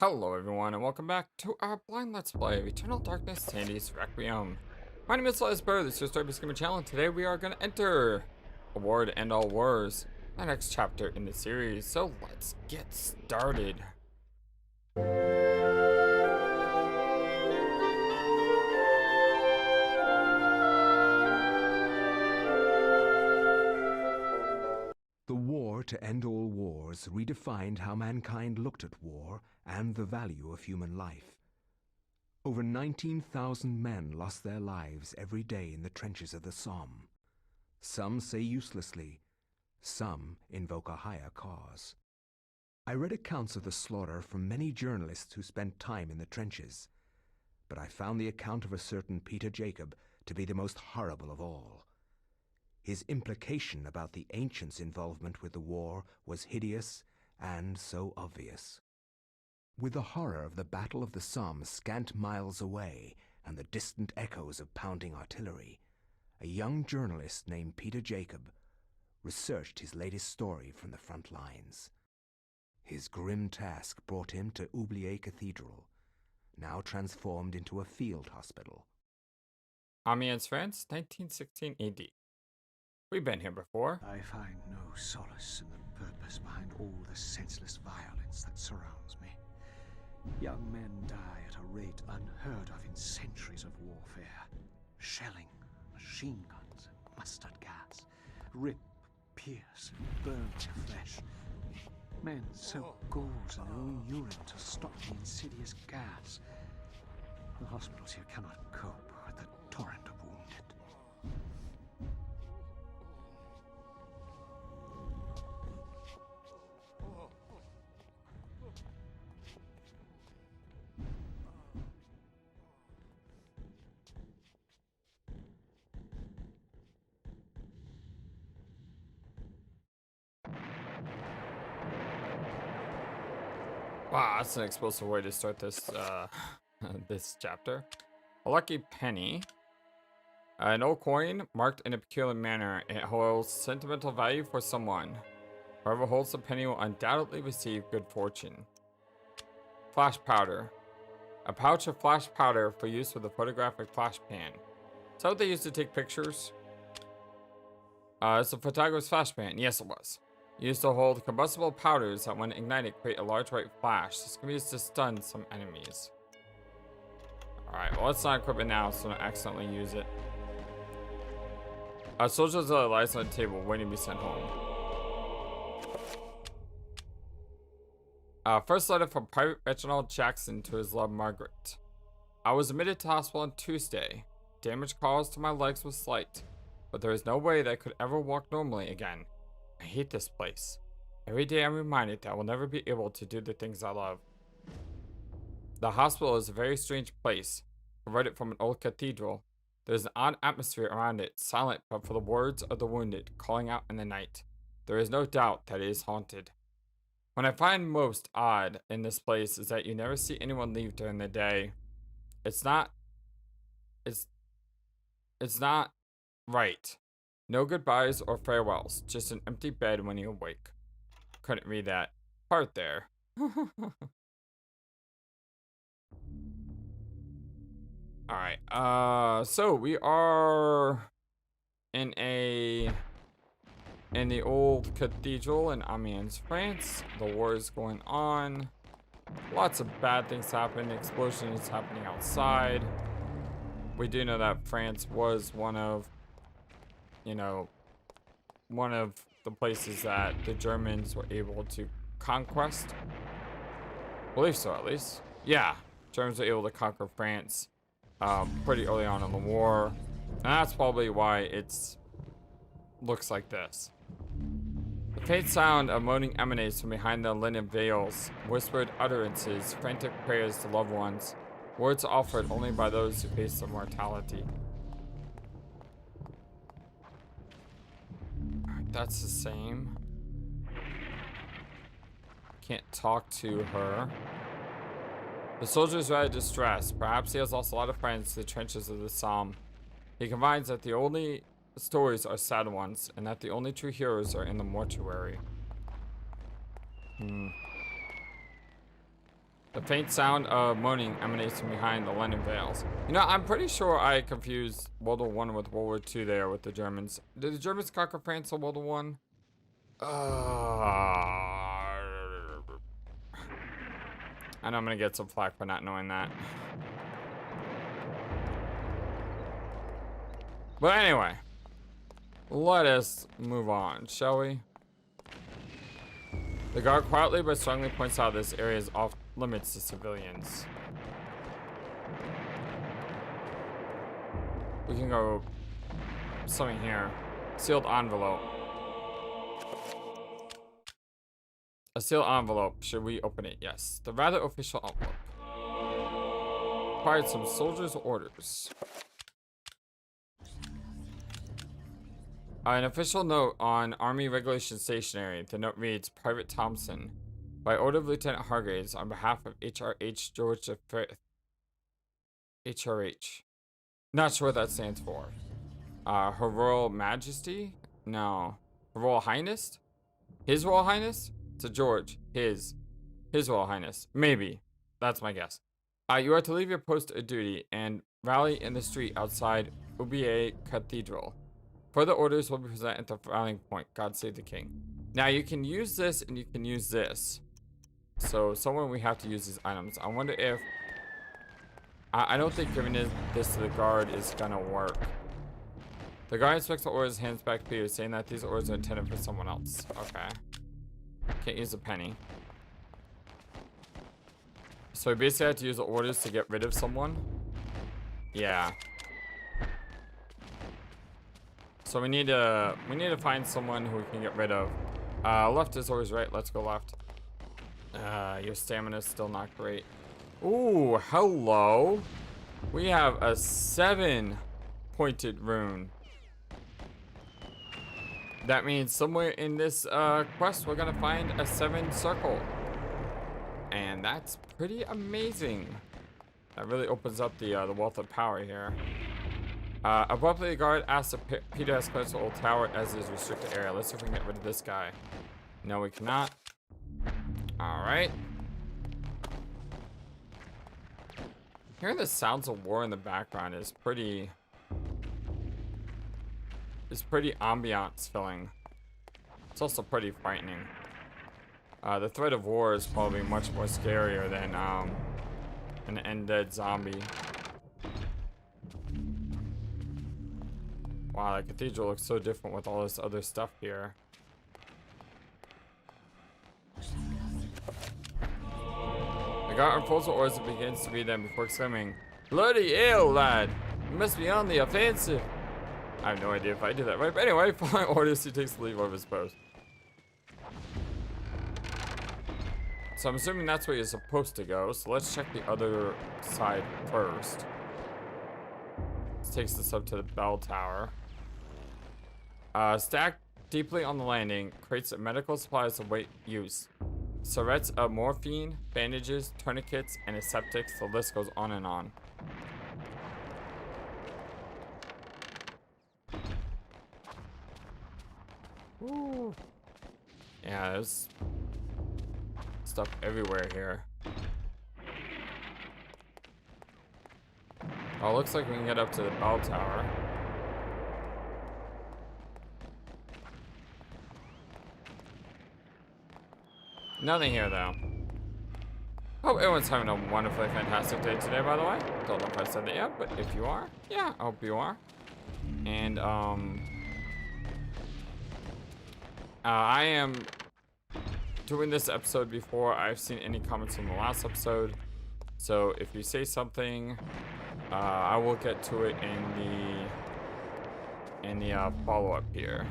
Hello everyone and welcome back to our blind let's play of Eternal Darkness Sandy's Requiem. My name is FlightlessBird, this is your Story Gaming channel, and today we are going to enter A War to End All Wars, the next chapter in the series, so let's get started. The War to End All Wars redefined how mankind looked at war and the value of human life. Over 19,000 men lost their lives every day in the trenches of the Somme. Some say uselessly, some invoke a higher cause. I read accounts of the slaughter from many journalists who spent time in the trenches, but I found the account of a certain Peter Jacob to be the most horrible of all. His implication about the ancients' involvement with the war was hideous and so obvious. With the horror of the Battle of the Somme scant miles away and the distant echoes of pounding artillery, a young journalist named Peter Jacob researched his latest story from the front lines. His grim task brought him to Oublier Cathedral, now transformed into a field hospital. Amiens, France, 1916 AD. We've been here before. I find no solace in the purpose behind all the senseless violence that surrounds me. Young men die at a rate unheard of in centuries of warfare. Shelling, machine guns, and mustard gas rip, pierce, and burn their flesh. Men soak gauze in their own urine to stop the insidious gas. The hospitals here cannot cope with the torrent of wounded. Wow, that's an explosive way to start this this chapter. A lucky penny. An old coin marked in a peculiar manner. It holds sentimental value for someone. Whoever holds the penny will undoubtedly receive good fortune. Flash powder. A pouch of flash powder for use with a photographic flash pan. Is that what they used to take pictures? It's a photographer's flash pan. Yes, it was. Used to hold combustible powders that, when ignited, create a large white flash. This can be used to stun some enemies. Alright, well, let's not equip it now so I don't accidentally use it. Soldiers lies on the table waiting to be sent home. First letter from Private Reginald Jackson to his love Margaret. I was admitted to hospital on Tuesday. Damage caused to my legs was slight, but there is no way that I could ever walk normally again. I hate this place. Every day I'm reminded that I will never be able to do the things I love. The hospital is a very strange place. I read it from an old cathedral. There's an odd atmosphere around it, silent but for the words of the wounded calling out in the night. There is no doubt that it is haunted. What I find most odd in this place is that you never see anyone leave during the day. It's not right. No goodbyes or farewells, just an empty bed when you awake. Couldn't read that part there. Alright, so we are in the old cathedral in Amiens, France. The war is going on. Lots of bad things happen. Explosions happening outside. We do know that France was one of the places that the Germans were able to conquest. I believe so, at least. Yeah, Germans were able to conquer France pretty early on in the war. And that's probably why it's looks like this. The faint sound of moaning emanates from behind the linen veils, whispered utterances, frantic prayers to loved ones, words offered only by those who face their mortality. That's the same. Can't talk to her. The soldier is rather distressed. Perhaps he has lost a lot of friends to the trenches of the Somme. He confides that the only stories are sad ones, and that the only true heroes are in the mortuary. The faint sound of moaning emanates from behind the linen veils. You know, I'm pretty sure I confused World War One with World War Two there with the Germans. Did the Germans conquer France in World War One? I know I'm gonna get some flack for not knowing that. But anyway, let us move on, shall we? The guard quietly but strongly points out this area is off limits to civilians. We can go something here. Sealed envelope. A sealed envelope. Should we open it? Yes. The rather official envelope. Required some soldiers' orders. An official note on Army Regulation Stationery. The note reads, Private Thompson, by order of Lieutenant Hargraves, on behalf of HRH George V. HRH. Not sure what that stands for. Her Royal Majesty? No. Her Royal Highness? His Royal Highness? To George. His Royal Highness. Maybe. That's my guess. You are to leave your post of duty and rally in the street outside Uba Cathedral. Further orders will be presented at the rallying point. God save the king. Now you can use this and you can use this. So somewhere we have to use these items. I wonder if... I don't think giving this to the guard is gonna work. The guard inspects the orders, hands back to Peter, saying that these orders are intended for someone else. Okay. Can't use a penny. So we basically have to use the orders to get rid of someone. Yeah. So we need to find someone who we can get rid of. Left is always right. Let's go left. Your stamina's still not great. Ooh, hello. We have a 7-pointed rune. That means somewhere in this quest we're gonna find a 7 circle. And that's pretty amazing. That really opens up the wealth of power here. Abruptly, the guard asks if Peter has cleared the old tower as his restricted area. Let's see if we can get rid of this guy. No, we cannot. Alright. Hearing the sounds of war in the background is pretty... It's pretty ambiance filling. It's also pretty frightening. The threat of war is probably much more scarier than an undead zombie. Wow, the cathedral looks so different with all this other stuff here. The guard unfolds the orders and begins to read them before exclaiming, Bloody hell, lad! You must be on the offensive! I have no idea if I did that right, but anyway, following orders, he takes the leave of his post. So I'm assuming that's where you're supposed to go, so let's check the other side first. This takes us up to the bell tower. Stacked deeply on the landing, crates of medical supplies await use. Syringes of morphine, bandages, tourniquets, and aseptics. The list goes on and on. Woo. Yeah, there's stuff everywhere here. Oh, looks like we can get up to the bell tower. Nothing here, though. Hope everyone's having a wonderfully fantastic day today, by the way. Don't know if I said that yet, but if you are, yeah, I hope you are. And, I am doing this episode before I've seen any comments from the last episode. So if you say something, I will get to it in the follow-up here.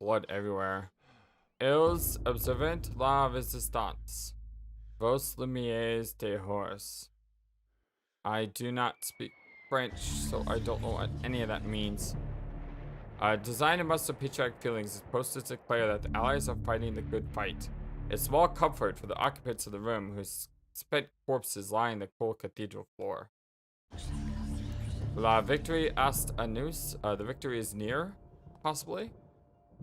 Blood everywhere. Ils observent la resistance. Vos lumières de horse. I do not speak French, so I don't know what any of that means. Designed to muster patriotic feelings, its posters declare that the Allies are fighting the good fight. A small comfort for the occupants of the room whose spent corpses lie on the cold cathedral floor. La victory est à nous. The victory is near, possibly.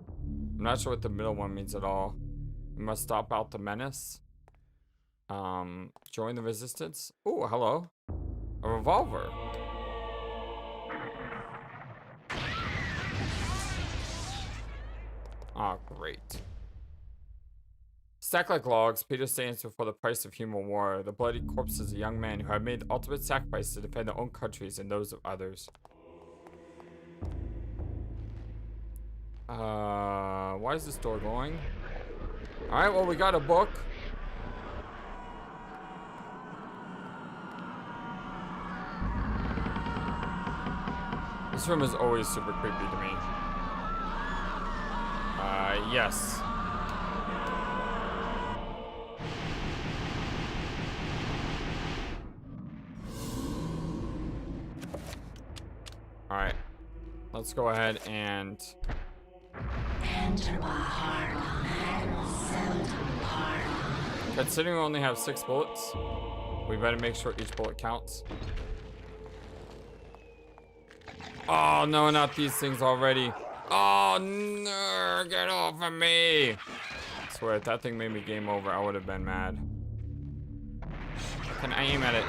I'm not sure what the middle one means at all. We must stop out the menace. Join the resistance. Oh, hello. A revolver. Oh, great. Stacked like logs, Peter stands before the price of human war, the bloody corpses of young men who have made the ultimate sacrifice to defend their own countries and those of others. Why is this door going? Alright, well, we got a book. This room is always super creepy to me. Yes. Alright. Let's go ahead and... Considering we only have 6 bullets, we better make sure each bullet counts. Oh, no, not these things already. Oh, no, get off of me. I swear, if that thing made me game over, I would have been mad. Can I aim at it?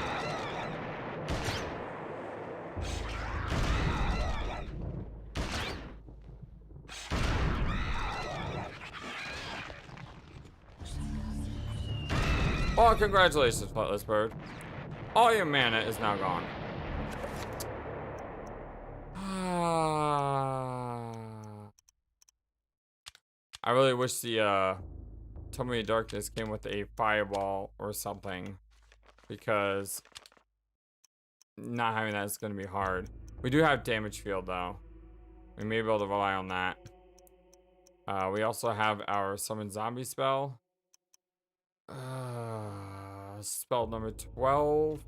Oh, congratulations, FlightlessBird. All your mana is now gone. I really wish the Tomb of Darkness came with a fireball or something, because not having that is going to be hard. We do have damage field though. We may be able to rely on that. We also have our summon zombie spell. Spell number 12.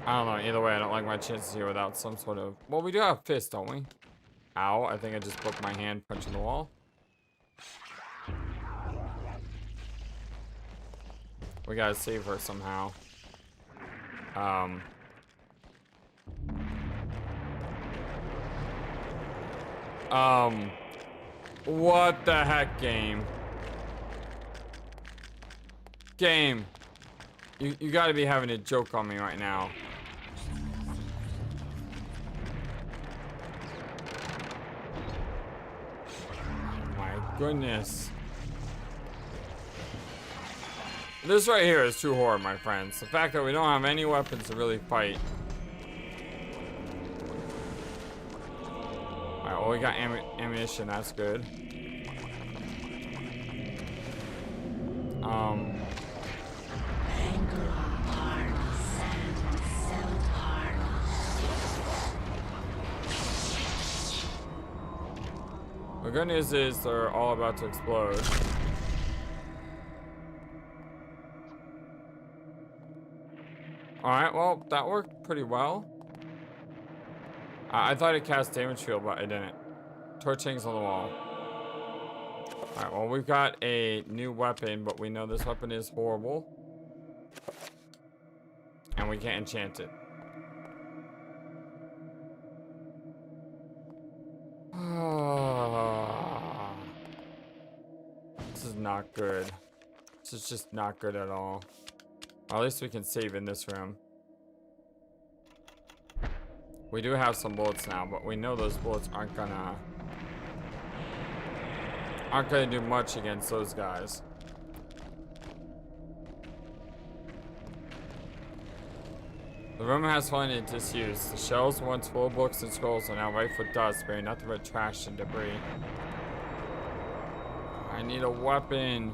I don't know, either way, I don't like my chances here without some sort of... Well, we do have fist, don't we? Ow, I think I just broke my hand punching the wall. We gotta save her somehow. What the heck, game? Game. You gotta be having a joke on me right now. Oh my goodness. This right here is true horror, my friends. The fact that we don't have any weapons to really fight. Alright, well, we got ammunition, that's good. The good news is they're all about to explode. Alright, well, that worked pretty well. I thought it cast damage field, but I didn't. Torch hangs on the wall. Alright, well, we've got a new weapon, but we know this weapon is horrible. And we can't enchant it. This is not good. This is just not good at all. Or at least we can save in this room. We do have some bullets now, but we know those bullets aren't gonna do much against those guys. The room has fallen into disuse. The shelves once full of books and scrolls are now rife with dust, bearing nothing but trash and debris. I need a weapon.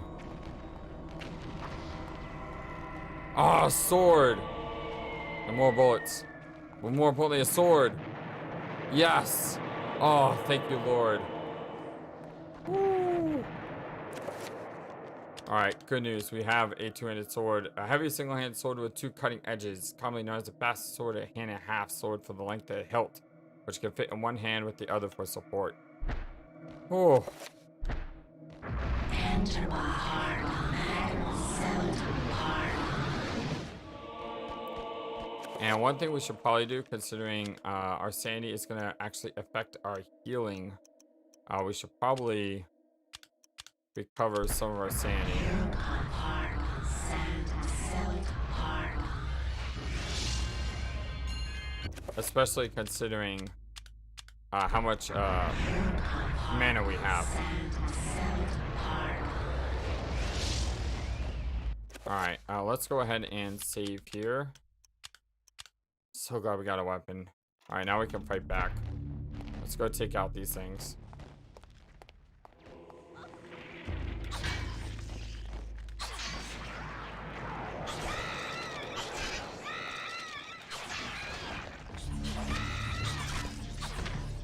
Ah, a sword. And more bullets. But more importantly, a sword. Yes. Oh, thank you, Lord. Woo. Alright, good news. We have a two-handed sword. A heavy single-handed sword with 2 cutting edges, commonly known as a bastard sword, a hand-and-a-half sword for the length of the hilt, which can fit in one hand with the other for support. Oh. Enter my heart, and one thing we should probably do, considering our sanity is going to actually affect our healing We should probably recover some of our sanity. Especially considering how much mana we have. Alright, let's go ahead and save here. So glad we got a weapon. Alright, now we can fight back. Let's go take out these things.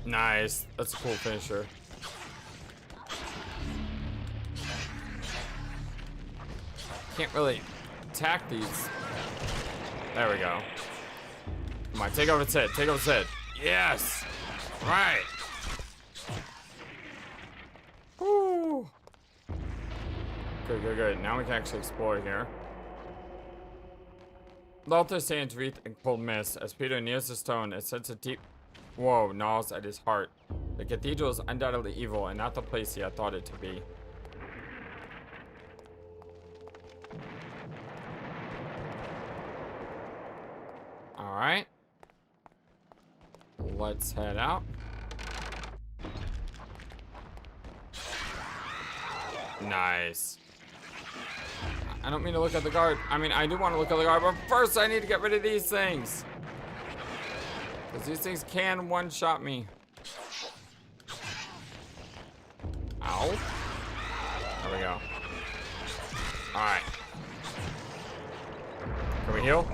Nice. That's a cool finisher. Can't really attack these. There we go. Come on, take over its head. Take over its head. Yes. Right. Woo. Good, good, good. Now we can actually explore here. The altar stands wreathed in cold mist. As Peter nears the stone, a sense of deep woe gnaws at his heart. The cathedral is undoubtedly evil and not the place he had thought it to be. Alright. Let's head out. Nice. I don't mean to look at the guard. I mean, I do want to look at the guard, but first I need to get rid of these things. Because these things can one-shot me. Ow. There we go. Alright. Can we heal?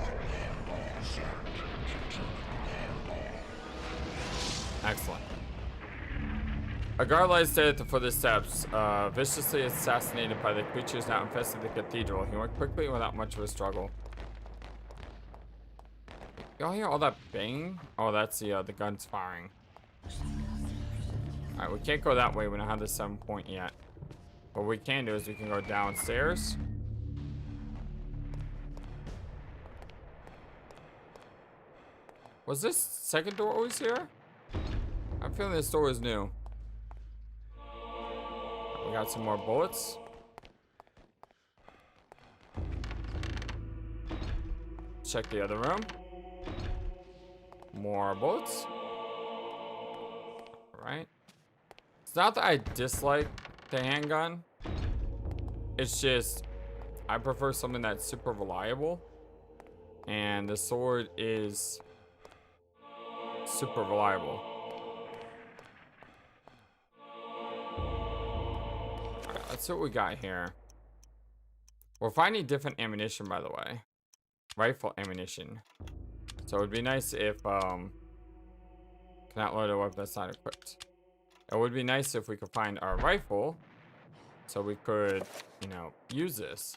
Excellent. A guard lies dead at the foot of the steps, viciously assassinated by the creatures that infested the cathedral. He went quickly without much of a struggle. Y'all hear all that bang? Oh, that's the guns firing. Alright, we can't go that way. We don't have the 7 point yet. What we can do is we can go downstairs. Was this second door always here? I'm feeling this door is new. We got some more bullets. Check the other room. More bullets. Alright. It's not that I dislike the handgun. It's just I prefer something that's super reliable. And the sword is super reliable. Alright, let's see what we got here. We're finding different ammunition, by the way. Rifle ammunition. So it would be nice if cannot load a weapon that's not equipped. It would be nice if we could find our rifle so we could, you know, use this.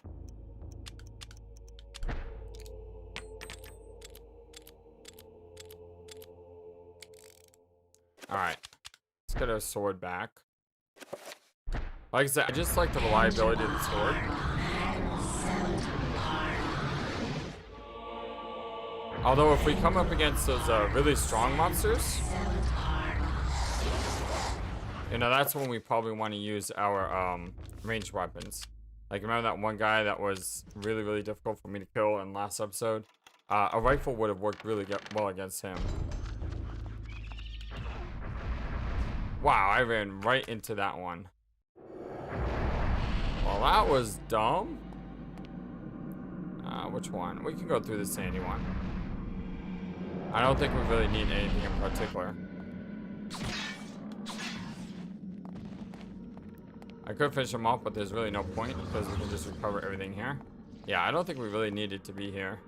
Alright. Let's get our sword back. Like I said, I just like the reliability of the sword. Although if we come up against those really strong monsters, you know, that's when we probably want to use our ranged weapons. Like, remember that one guy that was really, really difficult for me to kill in last episode? A rifle would have worked really well against him. Wow, I ran right into that one. Well, that was dumb. Which one? We can go through the sandy one. I don't think we really need anything in particular. I could finish them off, but there's really no point because we can just recover everything here. Yeah, I don't think we really needed to be here.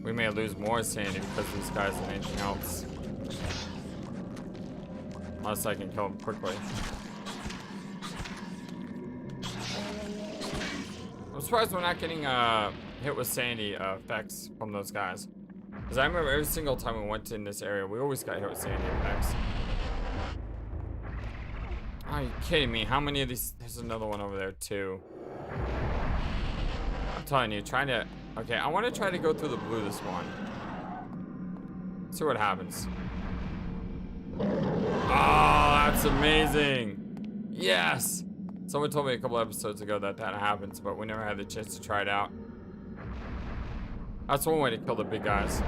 We may lose more sanity because of these guys than anything else. Unless I can kill them quickly. I'm surprised we're not getting hit with sandy effects from those guys. Because I remember every single time we went in this area, we always got hit with sandy effects. Are you kidding me? How many of these? There's another one over there too. I'm telling you, trying to... Okay, I want to try to go through the blue this one. See what happens. Oh, that's amazing. Yes. Someone told me a couple episodes ago that that happens, but we never had the chance to try it out. That's one way to kill the big guys.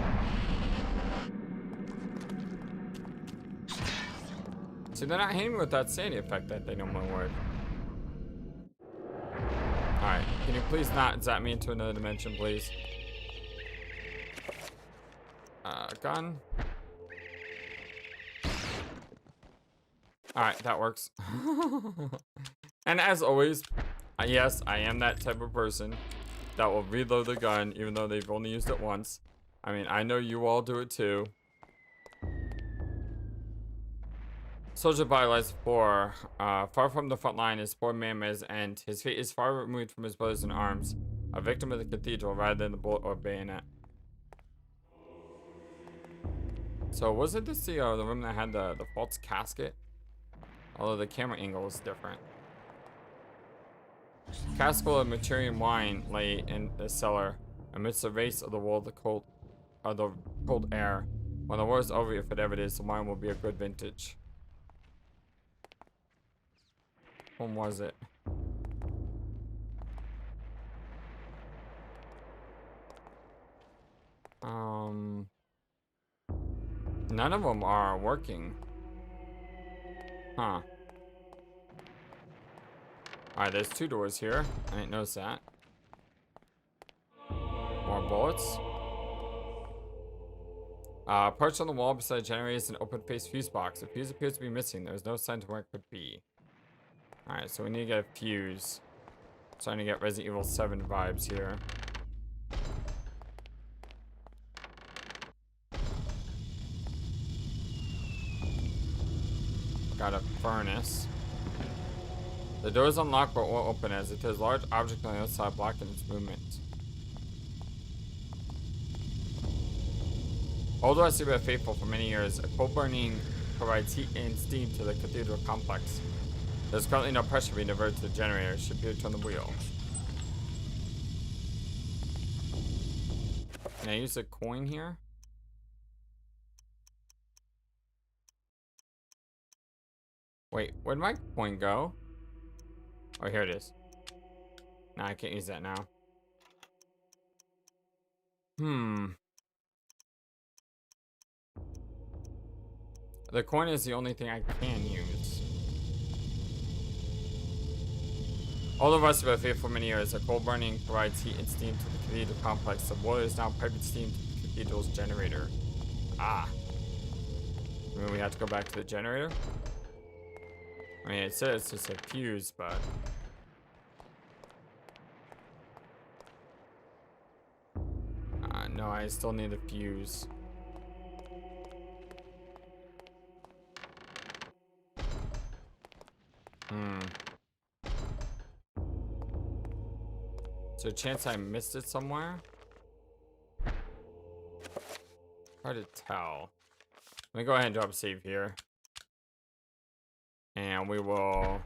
See, they're not hitting me with that sandy effect that they normally would. Alright, can you please not zap me into another dimension, please? Gun. Alright, that works. And as always, yes, I am that type of person that will reload the gun even though they've only used it once. I mean, I know you all do it too. Soldier by lies 4. Far from the front line, his poor man is end. His fate is far removed from his brothers in arms. A victim of the cathedral rather than the bullet or bayonet. So wasn't this the room that had the false casket? Although the camera angle is different. Cask full of maturing wine lay in the cellar amidst the race of the world, the cold air. When the war is over, if it ever is, the wine will be a good vintage. When was it? None of them are working. Huh. Alright, there's 2 doors here. I didn't notice that. More bullets. Perched on the wall beside the generator is an open-faced fuse box. The fuse appears to be missing. There's no sign to where it could be. Alright, so we need to get a fuse. Starting to get Resident Evil 7 vibes here. Got a furnace. The door is unlocked but won't open as it has a large object on the outside blocking its movement. Although I see been faithful for many years, a coal burning provides heat and steam to the cathedral complex. There's currently no pressure being diverted to the generator. Should be able to turn the wheel. Can I use a coin here? Wait, where'd my coin go? Oh, here it is. Nah, I can't use that now. The coin is the only thing I can use. All of us have been faithful for many years. A coal burning provides heat and steam to the cathedral complex. The boiler is now piping steam to the cathedral's generator. Ah. I mean, we have to go back to the generator? I mean, it says it's just a fuse, but... no, I still need a fuse. Is there a chance I missed it somewhere? Hard to tell. Let me go ahead and drop a save here. And we will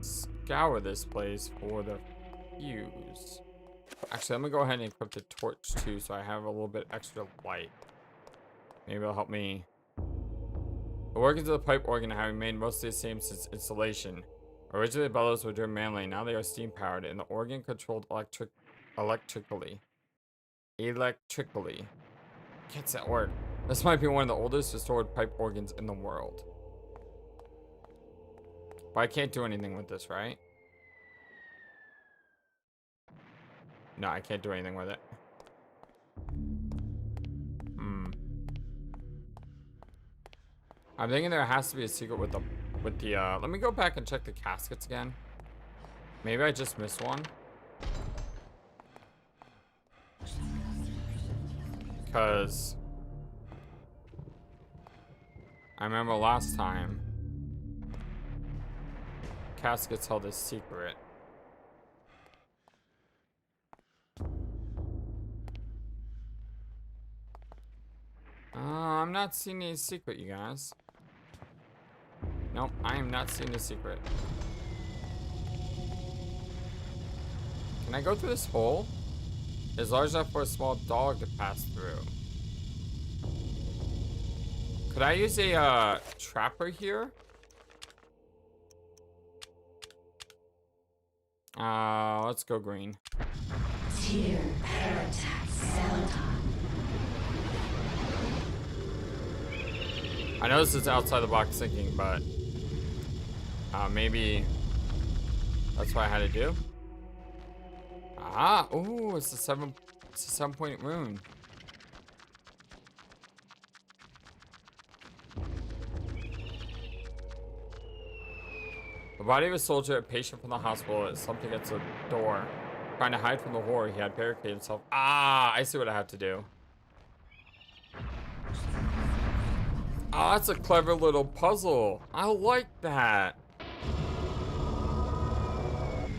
scour this place for the fuse. Actually, I'm gonna go ahead and equip the torch too, so I have a little bit extra light. Maybe it'll help me. The workings of the pipe organ have remained mostly the same since installation. Originally, the bellows were driven manually. Now they are steam powered, and the organ controlled electrically. Can't say that word. This might be one of the oldest restored pipe organs in the world. But I can't do anything with this, right? No, I can't do anything with it. I'm thinking there has to be a secret with the let me go back and check the caskets again. Maybe I just missed one. Because I remember last time caskets held a secret. I'm not seeing any secret, you guys. Nope, I am not seeing the secret. Can I go through this hole? It's large enough for a small dog to pass through. Could I use a trapper here? Let's go green. Tier Paratax Celadon. I know this is outside the box thinking, but maybe that's what I had to do. Ah, ooh, it's a 7-point rune. The body of a soldier, a patient from the hospital, is slumped against a door. Trying to hide from the horror, he had barricaded himself. Ah, I see what I have to do. Oh, that's a clever little puzzle. I like that.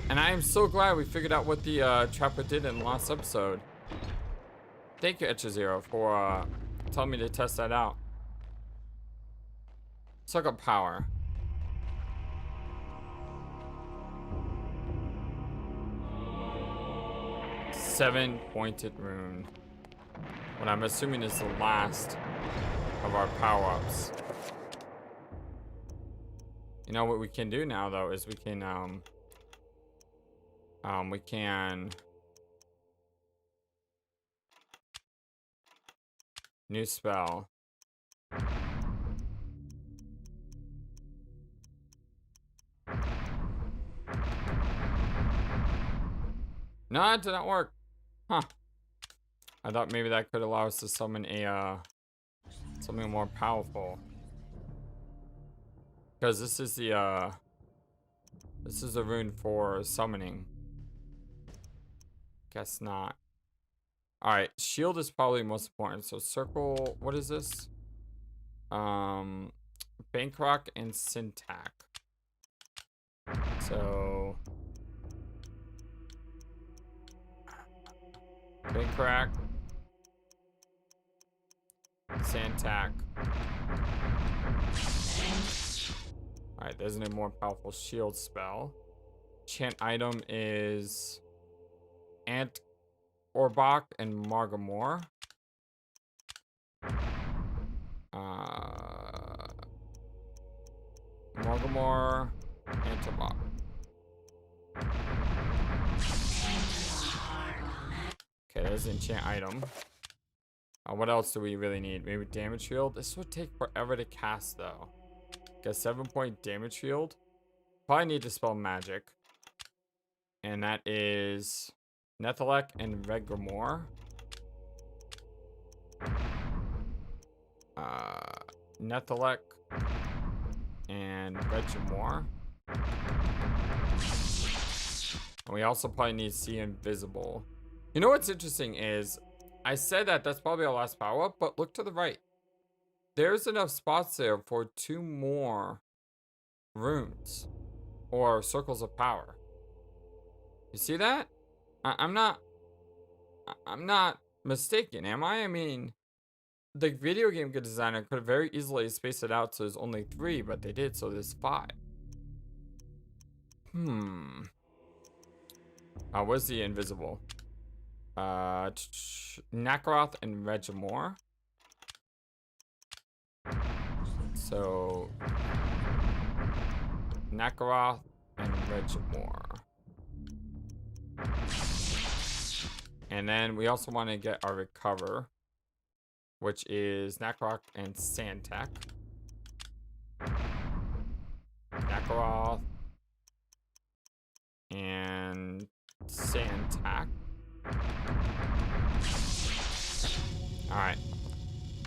And I am so glad we figured out what the trapper did in the last episode. Thank you, Etcha0, for telling me to test that out. Suck up power. Seven-pointed rune. What I'm assuming is the last of our power-ups. You know what we can do now, though, is we can new spell. No, it did not work. Huh. I thought maybe that could allow us to summon a something more powerful. Because this is the rune for summoning. Guess not. Alright, shield is probably most important. So circle, what is this? Bankrock and Syntac. So Bankrock, Syntac. Alright, there's a more powerful shield spell. Chant item is Ant Orbach and Margamore. Margamore, Antobach. Okay, there's an enchant item. What else do we really need? Maybe damage shield? This would take forever to cast, though. Get 7-point damage shield. Probably need to spell magic. And that is Nethalek and Regramore. Nethalek and Regramore. And we also probably need See Invisible. You know what's interesting is, I said that that's probably our last power up, but look to the right. There's enough spots there for 2 more runes or circles of power. You see that? I'm not mistaken, am I? I mean, the video game designer could have very easily spaced it out so there's only 3, but they did, so there's 5. Where's the invisible? Nakaroth and Regimore. So Nakaroth and Regimore. And then we also want to get our recover, which is Nakaroth and Santak. Nakaroth and Santak. Alright.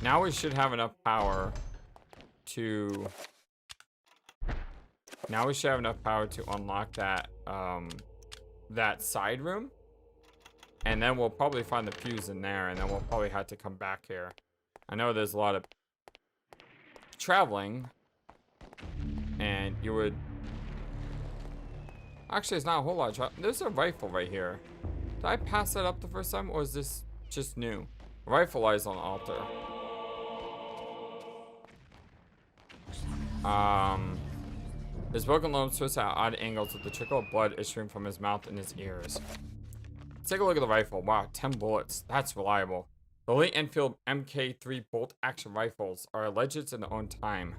Now we should have enough power to unlock that that side room. And then we'll probably find the fuse in there, and then we'll probably have to come back here. I know there's a lot of traveling, and you would actually, it's not a whole lot of travel. There's a rifle right here. Did I pass that up the first time, or is this just new? Rifle lies on the altar. His broken lobe twists at odd angles with the trickle of blood issuing from his mouth and his ears. Let's take a look at the rifle. Wow, 10 bullets. That's reliable. The Lee Enfield MK3 bolt-action rifles are legends in their own time.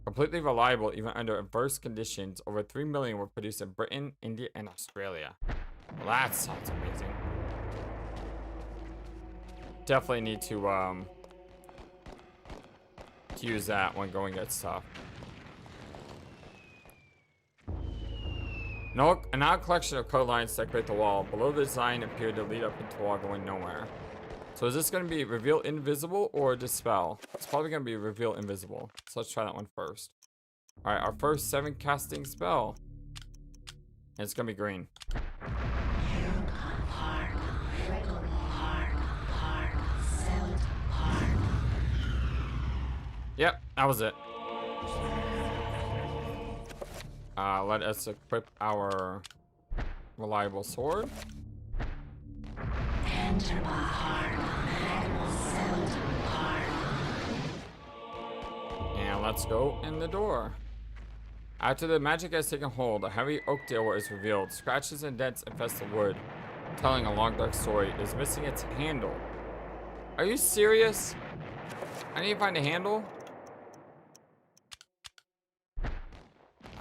Completely reliable even under adverse conditions, over 3 million were produced in Britain, India, and Australia. Well, that sounds amazing. Definitely need to use that when going at stuff. No, an odd collection of code lines decorate the wall. Below the design appeared to lead up into the wall going nowhere. So is this going to be reveal invisible or dispel? It's probably going to be reveal invisible. So let's try that one first. Alright, our first 7 casting spell. And it's going to be green. Yep, that was it. Let us equip our reliable sword. And let's go in the door. After the magic has taken hold, a heavy oak door is revealed. Scratches and dents infest the wood, telling a long dark story. It is missing its handle. Are you serious? I need to find a handle?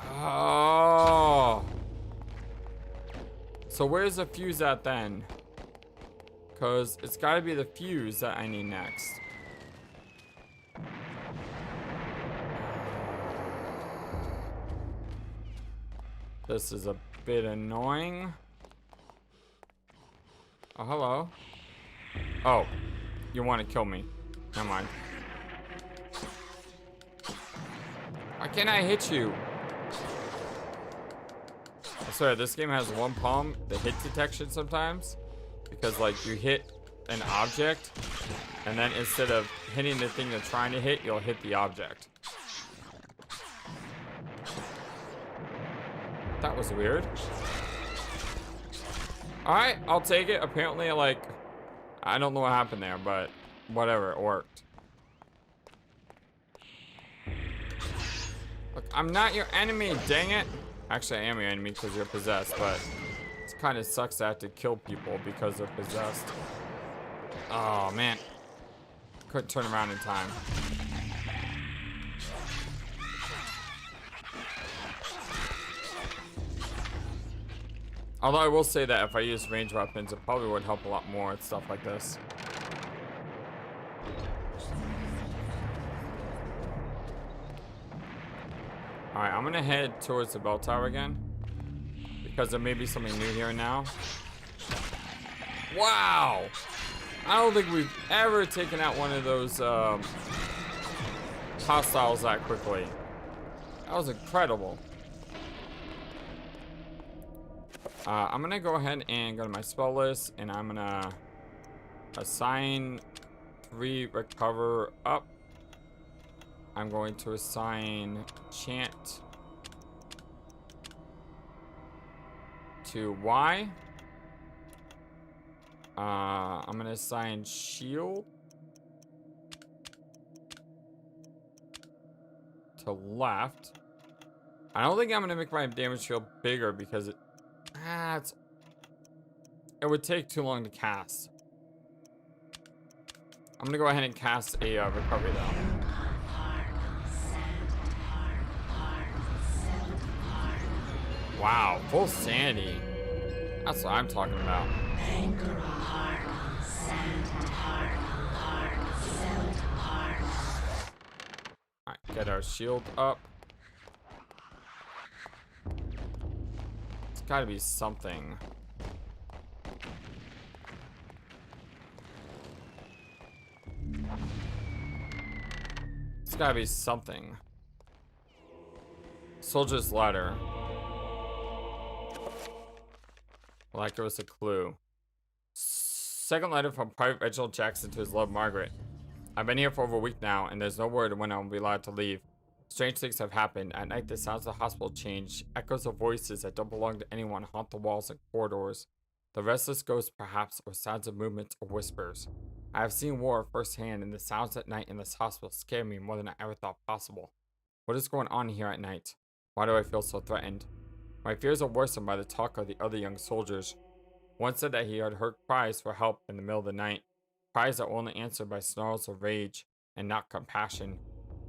Oh. So where's the fuse at then? Because it's got to be the fuse that I need next. This is a bit annoying. Oh, hello. Oh, you want to kill me. Never mind. Why can't I hit you? I swear, this game has one problem, the hit detection sometimes. Because, like, you hit an object, and then instead of hitting the thing you're trying to hit, you'll hit the object. That was weird. Alright, I'll take it. Apparently, like, I don't know what happened there, but whatever, it worked. Look, I'm not your enemy, dang it. Actually, I am your enemy because you're possessed, but it kind of sucks to have to kill people because they're possessed. Oh, man. Couldn't turn around in time. Although I will say that if I use ranged weapons, it probably would help a lot more with stuff like this. Alright, I'm gonna head towards the bell tower again. Because there may be something new here now. Wow! I don't think we've ever taken out one of those hostiles that quickly. That was incredible. I'm gonna go ahead and go to my spell list, and I'm gonna assign 3 recover up. I'm going to assign chant to Y. I'm gonna assign shield to left. I don't think I'm gonna make my damage shield bigger because it would take too long to cast. I'm gonna go ahead and cast a recovery though. Wow, full sanity. That's what I'm talking about. Alright, get our shield up. It's gotta be something. It's gotta be something. Soldier's ladder. Well, that gave us a clue. Second letter from Private Reginald Jackson to his love, Margaret. I've been here for over a week now, and there's no word when I'll be allowed to leave. Strange things have happened. At night, the sounds of the hospital change. Echoes of voices that don't belong to anyone haunt the walls and corridors. The restless ghosts, perhaps, or sounds of movements or whispers. I have seen war firsthand, and the sounds at night in this hospital scare me more than I ever thought possible. What is going on here at night? Why do I feel so threatened? My fears are worsened by the talk of the other young soldiers. One said that he had heard cries for help in the middle of the night. cries are only answered by snarls of rage and not compassion.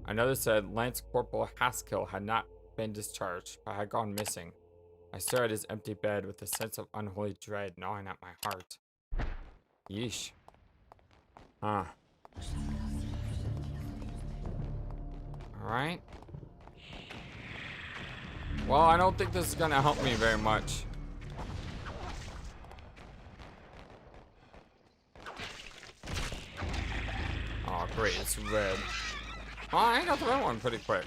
Another said Lance Corporal Haskill had not been discharged, but had gone missing. I stared at his empty bed with a sense of unholy dread gnawing at my heart. Yeesh. Huh. Alright. Well, I don't think this is gonna help me very much. Oh, great, it's red. Oh, I got the red one pretty quick.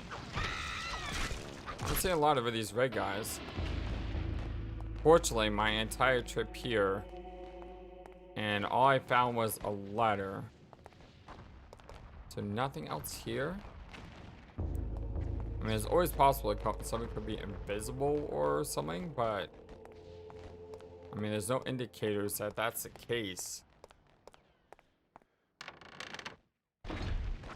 I'm seeing a lot of these red guys. Fortunately, my entire trip here, and all I found was a ladder. So nothing else here? I mean, it's always possible that something could be invisible or something, but I mean, there's no indicators that that's the case.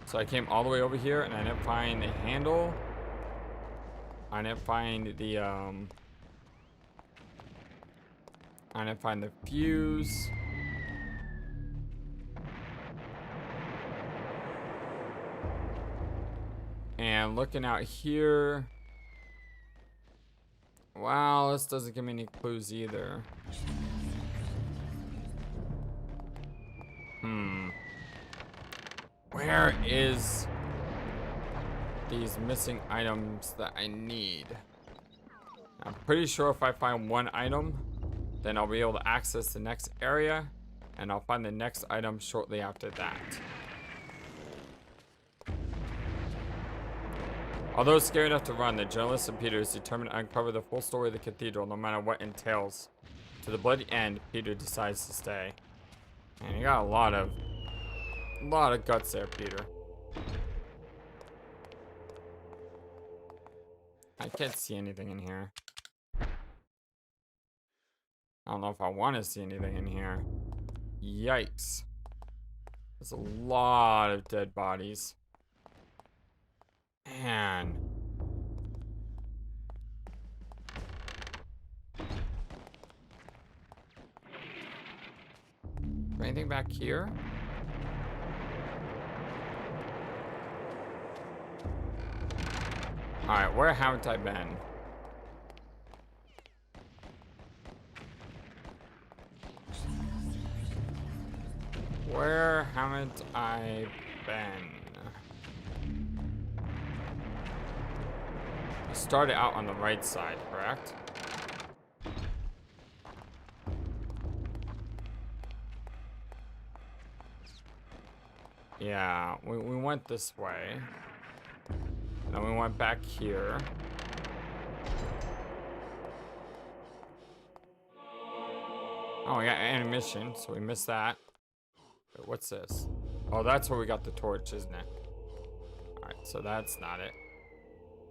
So I came all the way over here and I didn't find the handle. I didn't find the I didn't find the fuse. And looking out here, wow, this doesn't give me any clues either. Where is these missing items that I need? I'm pretty sure if I find one item, then I'll be able to access the next area, and I'll find the next item shortly after that. Although scary enough to run, the journalist and Peter is determined to uncover the full story of the cathedral, no matter what it entails. To the bloody end, Peter decides to stay. And you got a lot of guts there, Peter. I can't see anything in here. I don't know if I want to see anything in here. Yikes. There's a lot of dead bodies. Man. Anything back here? Alright, where haven't I been? Where haven't I been? I started out on the right side, correct? Yeah, we went this way. Then we went back here. Oh, we got ammunition, so we missed that. Wait, what's this? Oh, that's where we got the torch, isn't it? Alright, so that's not it.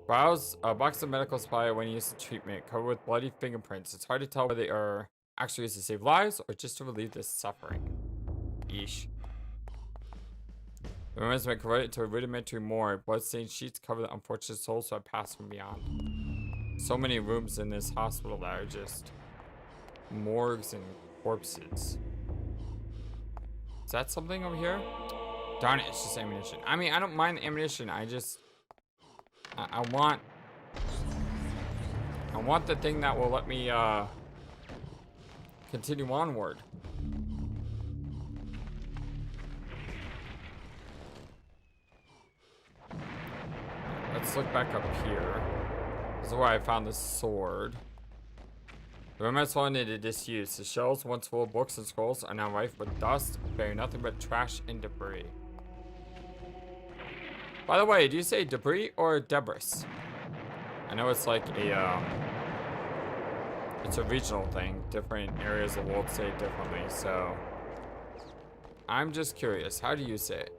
Browse a box of medical supply when used to treatment, covered with bloody fingerprints. It's hard to tell whether they are actually used to save lives or just to relieve the suffering. Yeesh. The remains have been converted into a rudimentary morgue. Bloodstained sheets cover the unfortunate souls who have passed from beyond. So many rooms in this hospital that are just morgues and corpses. Is that something over here? Darn it, it's just ammunition. I mean, I don't mind the ammunition. I just... I want the thing that will let me, continue onward. Let's look back up here. This is where I found the sword. The room has fallen into disuse. The shelves, once full of books and scrolls, are now rife with dust, bearing nothing but trash and debris. By the way, do you say debris or debris? I know it's like a, it's a regional thing. Different areas of the world say it differently, so... I'm just curious, how do you say it?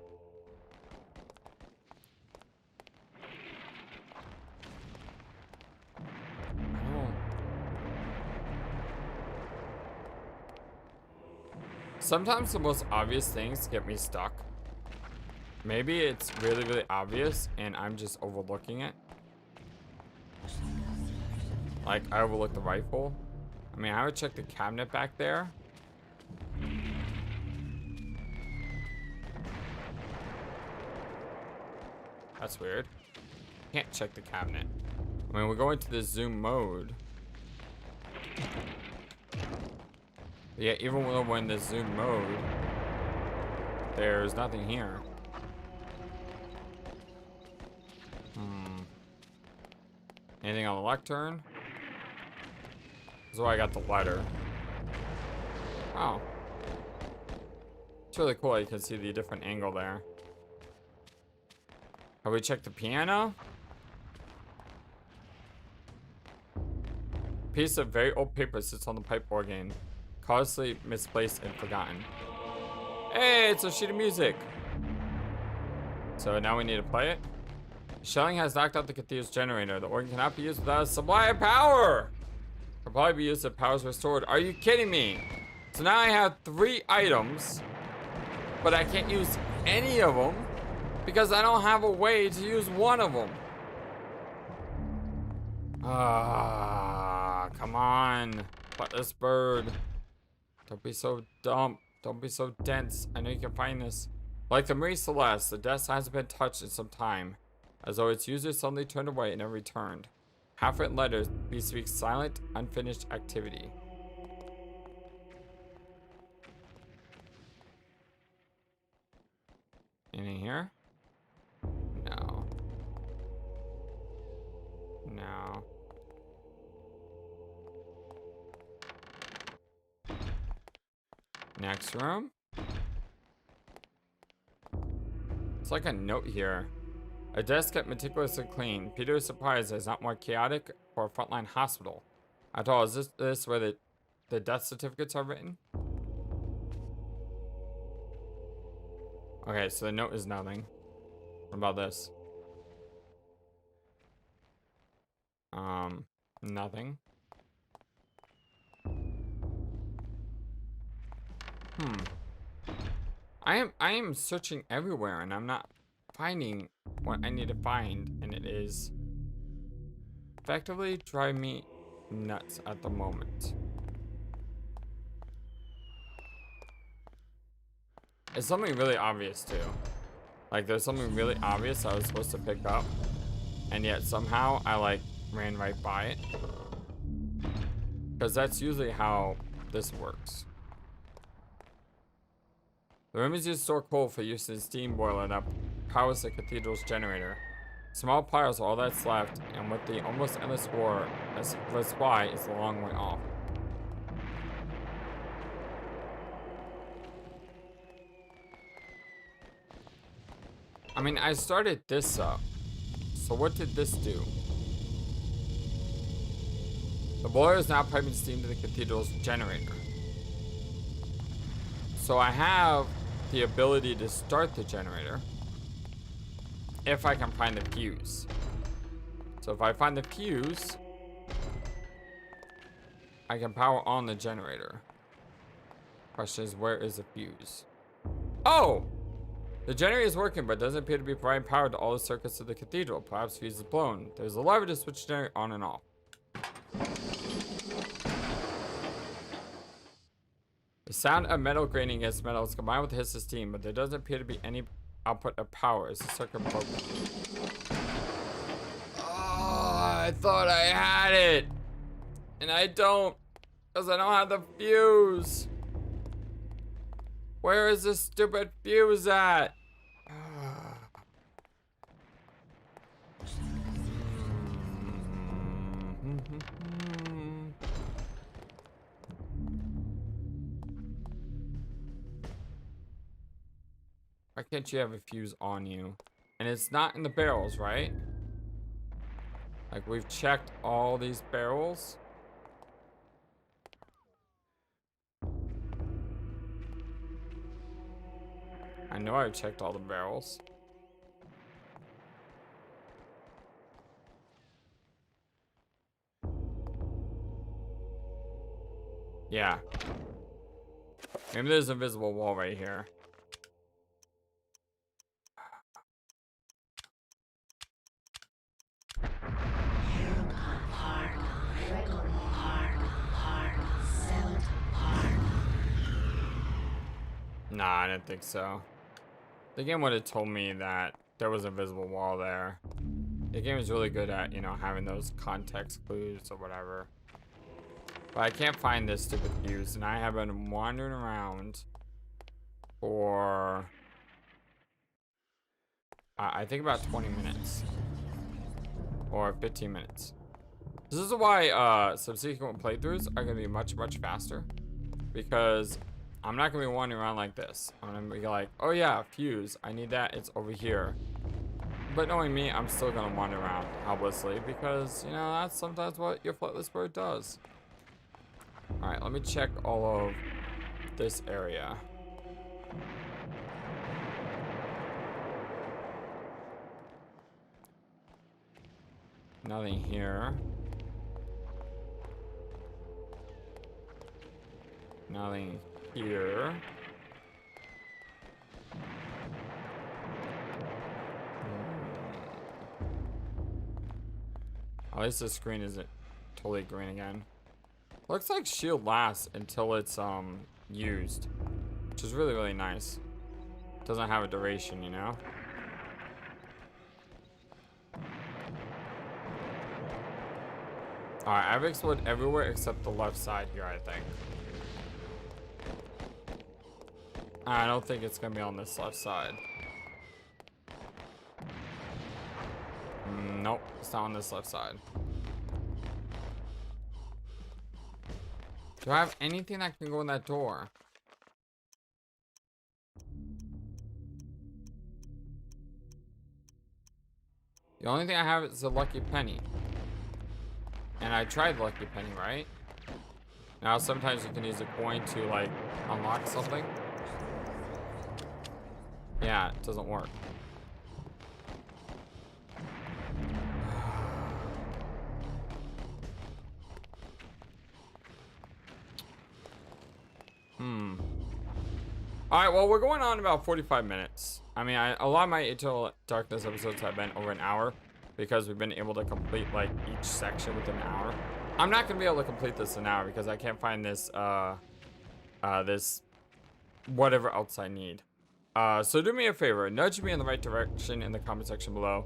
Sometimes the most obvious things get me stuck. Maybe it's really, really obvious and I'm just overlooking it. Like, I overlooked the rifle. I mean, I would check the cabinet back there. That's weird. Can't check the cabinet. I mean, we're going to the zoom mode. Yeah, even when we're in the zoom mode, there's nothing here. Anything on the lectern? This is why I got the letter. Oh. It's really cool. You can see the different angle there. Have we checked the piano? Piece of very old paper sits on the pipe organ, causelessly misplaced and forgotten. Hey, it's a sheet of music. So now we need to play it. Shelling has knocked out the cathedral's generator. The organ cannot be used without a supply of power. It'll probably be used if power is restored. Are you kidding me? So now I have 3 items, but I can't use any of them because I don't have a way to use one of them. Ah, come on. FlightlessBird. Don't be so dumb. Don't be so dense. I know you can find this. Like the Marie Celeste, the desk hasn't been touched in some time, as though its user suddenly turned away and never returned. Half-written letters bespeak silent, unfinished activity. Anything here? No. No. Next room. It's like a note here. A desk kept meticulously clean. Peter is surprised that it's not more chaotic for a frontline hospital. After all, is this where the death certificates are written? Okay, so the note is nothing. What about this? Nothing. I am searching everywhere and I'm not finding what I need to find, and it is effectively driving me nuts at the moment. It's something really obvious too. Like there's something really obvious I was supposed to pick up, and yet somehow I like ran right by it. Because that's usually how this works. The room is used to store coal for use in the steam boiler that powers the cathedral's generator. Small piles are all that's left, and with the almost endless war, the supply is a long way off. I mean, I started this up. So what did this do? The boiler is now piping steam to the cathedral's generator. So I have the ability to start the generator if I can find the fuse. So if I find the fuse, I can power on the generator. Question is, where is the fuse? Oh! The generator is working, but doesn't appear to be providing power to all the circuits of the cathedral. Perhaps the fuse is blown. There's a lever to switch the generator on and off. The sound of metal grating against metal is combined with the hiss of steam, but there doesn't appear to be any output of power. Is the circuit broken? Oh, I thought I had it. And I don't, because I don't have the fuse. Where is this stupid fuse at? Why can't you have a fuse on you? And it's not in the barrels, right? Like, we've checked all these barrels. I know I've checked all the barrels. Yeah. Maybe there's an invisible wall right here. Nah, I didn't think so. The game would have told me that there was an invisible wall there. The game is really good at, you know, having those context clues or whatever. But I can't find this stupid fuse, and I have been wandering around for I think about 20 minutes or 15 minutes. This is why subsequent playthroughs are gonna be much faster, because I'm not gonna be wandering around like this. I'm gonna be like, oh yeah, fuse, I need that, it's over here. But knowing me, I'm still gonna wander around helplessly, because you know that's sometimes what your FlightlessBird does. All right, let me check all of this area. Nothing here. Nothing here. At least the screen isn't totally green again. Looks like shield lasts until it's used, which is really nice. Doesn't have a duration, you know. Alright, I've explored everywhere except the left side here, I think. I don't think it's gonna be on this left side. Nope, it's not on this left side. Do I have anything that can go in that door? The only thing I have is a lucky penny. And I tried lucky penny, right? Now sometimes you can use a coin to like unlock something. Yeah, it doesn't work. Alright, well, we're going on about 45 minutes. I mean, a lot of my Eternal Darkness episodes have been over an hour, because we've been able to complete, like, each section within an hour. I'm not going to be able to complete this in an hour, because I can't find this, this whatever else I need. So do me a favor, nudge me in the right direction in the comment section below.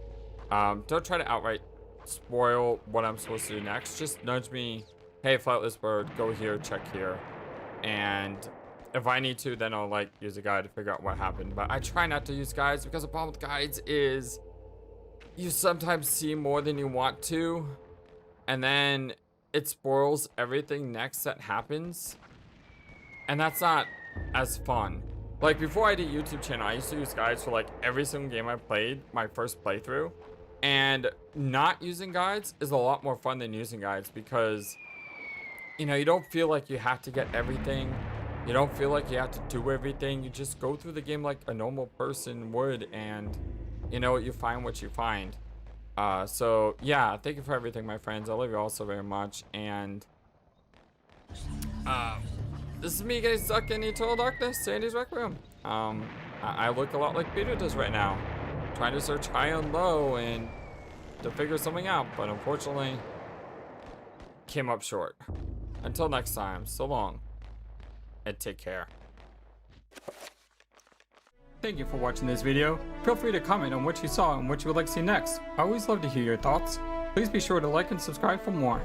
Don't try to outright spoil what I'm supposed to do next. Just nudge me, hey, FlightlessBird, go here, check here. And if I need to, then I'll like use a guide to figure out what happened. But I try not to use guides, because the problem with guides is you sometimes see more than you want to, and then it spoils everything next that happens, and that's not as fun. Like before I did YouTube channel, I used to use guides for like every single game I played my first playthrough, and not using guides is a lot more fun than using guides, because you know, you don't feel like you have to get everything. You don't feel like you have to do everything. You just go through the game like a normal person would, and you know, you find what you find. So yeah, thank you for everything, my friends. I love you all so very much. And this is me getting stuck in Eternal Darkness, Sandy's Rec Room. I look a lot like Peter does right now, trying to search high and low and to figure something out, but unfortunately came up short. Until next time, so long and take care. Thank you for watching this video. Feel free to comment on what you saw and what you would like to see next. I always love to hear your thoughts. Please be sure to like and subscribe for more.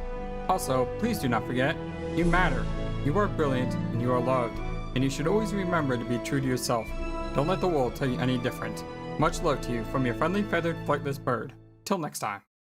Also, please do not forget, you matter, you are brilliant, and you are loved. And you should always remember to be true to yourself. Don't let the world tell you any different. Much love to you from your friendly feathered flightless bird. Till next time.